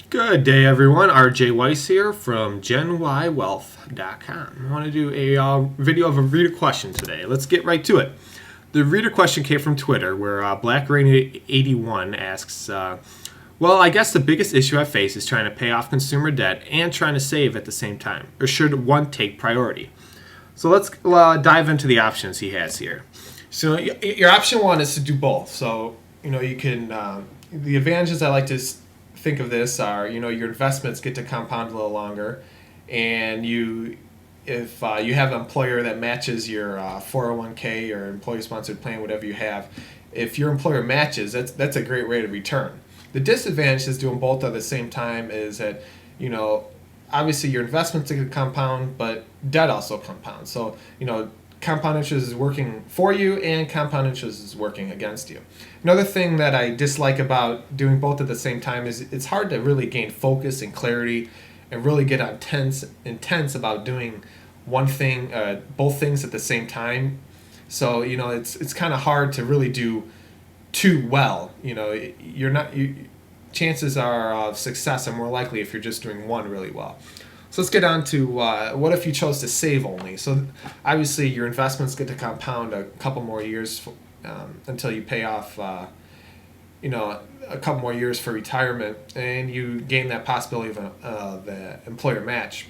Good day, everyone. RJ Weiss here from GenYWealth.com. I want to do a video of a reader question today. Let's get right to it. The reader question came from Twitter, where BlackRain81 asks, well, I guess the biggest issue I face is trying to pay off consumer debt and trying to save at the same time. Or should one take priority? So let's dive into the options he has here. So your option one is to do both. So, you can, the advantages I like to think of this are, your investments get to compound a little longer, and if you have an employer that matches your 401k or employer-sponsored plan, whatever you have, if your employer matches, that's a great rate of return. The disadvantage is doing both at the same time is that, obviously your investments can compound, but debt also compounds. So, compound interest is working for you and compound interest is working against you. Another thing that I dislike about doing both at the same time is it's hard to really gain focus and clarity and really get intense about doing one thing, both things at the same time. So, it's kind of hard to really do too well. Chances are of success are more likely if you're just doing one really well. So let's get on to what if you chose to save only. So obviously your investments get to compound a couple more years until you pay off, a couple more years for retirement, and you gain that possibility of the employer match.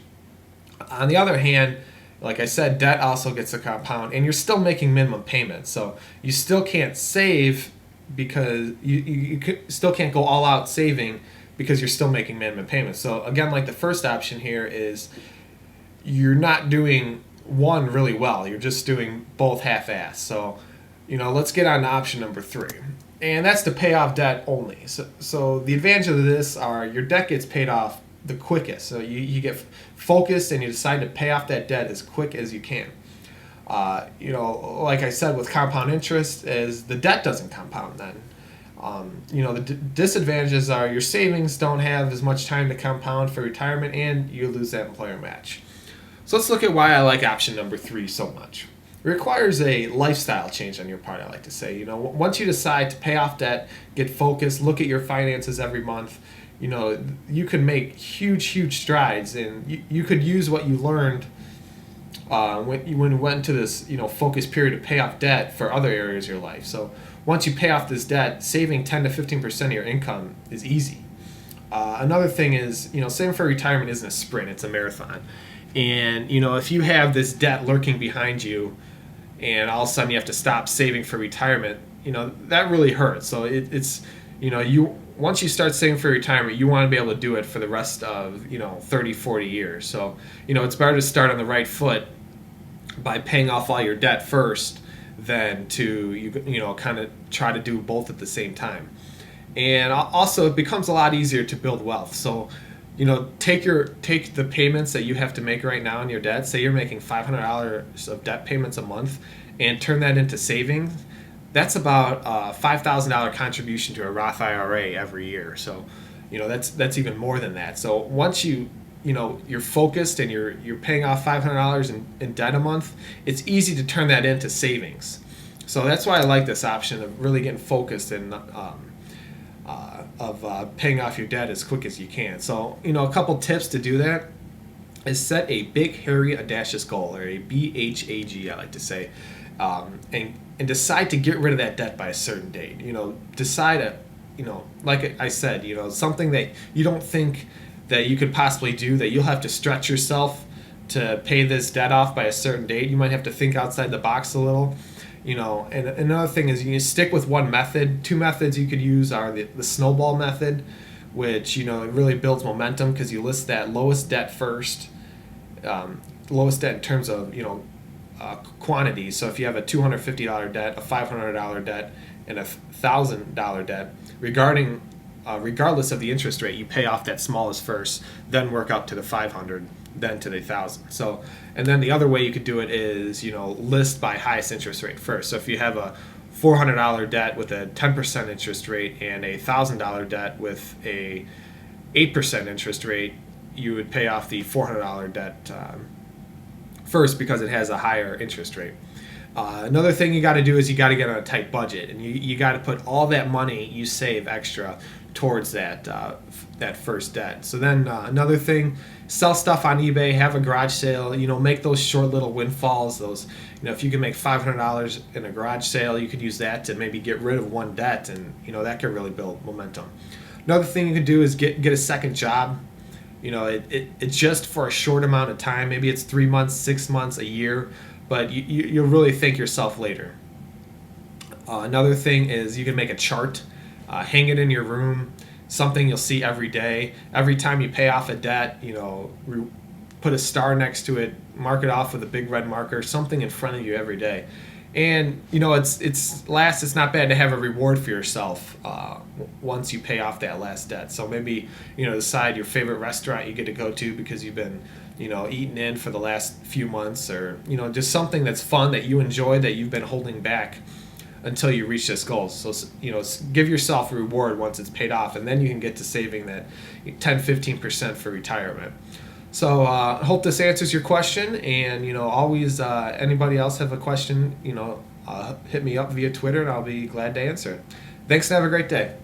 On the other hand, like I said, debt also gets to compound, and you're still making minimum payments. So you still can't save because you still can't go all out saving because you're still making minimum payments. So again, like the first option here is you're not doing one really well. You're just doing both half-assed. So, let's get on to option number 3. And that's to pay off debt only. So the advantage of this are your debt gets paid off the quickest. So you get focused and you decide to pay off that debt as quick as you can. Like I said, with compound interest, is the debt doesn't compound then. The disadvantages are your savings don't have as much time to compound for retirement, and you lose that employer match. So let's look at why I like option number 3 so much. It requires a lifestyle change on your part, I like to say. Once you decide to pay off debt, get focused, look at your finances every month, you can make huge strides, and you could use what you learned when you went into this focused period to pay off debt for other areas of your life. So once you pay off this debt, saving 10 to 15% of your income is easy. Another thing is, saving for retirement isn't a sprint, it's a marathon. And, if you have this debt lurking behind you and all of a sudden you have to stop saving for retirement, that really hurts. So once you start saving for retirement, you want to be able to do it for the rest of, 30, 40 years. So, it's better to start on the right foot by paying off all your debt first than to kind of try to do both at the same time. And also it becomes a lot easier to build wealth. So take the payments that you have to make right now on your debt. Say you're making $500 of debt payments a month, and turn that into savings. That's about a $5,000 contribution to a Roth IRA every year. So that's even more than that. So once you're focused and you're paying off $500 in debt a month, it's easy to turn that into savings. So that's why I like this option of really getting focused and paying off your debt as quick as you can. So a couple tips to do that is set a big, hairy, audacious goal, or a BHAG, I like to say, and decide to get rid of that debt by a certain date. Decide like I said, something that you don't think that you could possibly do, that you'll have to stretch yourself to pay this debt off by a certain date. You might have to think outside the box a little. And another thing is you stick with one method. 2 methods you could use are the snowball method, which, it really builds momentum because you list that lowest debt first, lowest debt in terms of, quantity. So if you have a $250 debt, a $500 debt, and a $1,000 debt, regardless of the interest rate, you pay off that smallest first, then work up to the 500, then to the 1,000. So, and then the other way you could do it is, list by highest interest rate first. So if you have a $400 debt with a 10% interest rate and a $1,000 debt with a 8% interest rate, you would pay off the $400 debt first because it has a higher interest rate. Another thing you got to do is you got to get on a tight budget, and you got to put all that money you save extra towards that first debt. So then another thing, sell stuff on eBay, have a garage sale, make those short little windfalls. Those, if you can make $500 in a garage sale, you could use that to maybe get rid of one debt, and that could really build momentum. Another thing you could do is get a second job. It's just for a short amount of time. Maybe it's 3 months, 6 months, a year, but you'll really thank yourself later. Another thing is you can make a chart, hang it in your room, something you'll see every day. Every time you pay off a debt, put a star next to it, mark it off with a big red marker, something in front of you every day. And it's not bad to have a reward for yourself once you pay off that last debt. So maybe decide your favorite restaurant you get to go to because you've been eating in for the last few months, or just something that's fun that you enjoy that you've been holding back until you reach this goal. So give yourself a reward once it's paid off, and then you can get to saving that 10-15% for retirement. So I hope this answers your question, and always anybody else have a question, hit me up via Twitter and I'll be glad to answer it. Thanks and have a great day.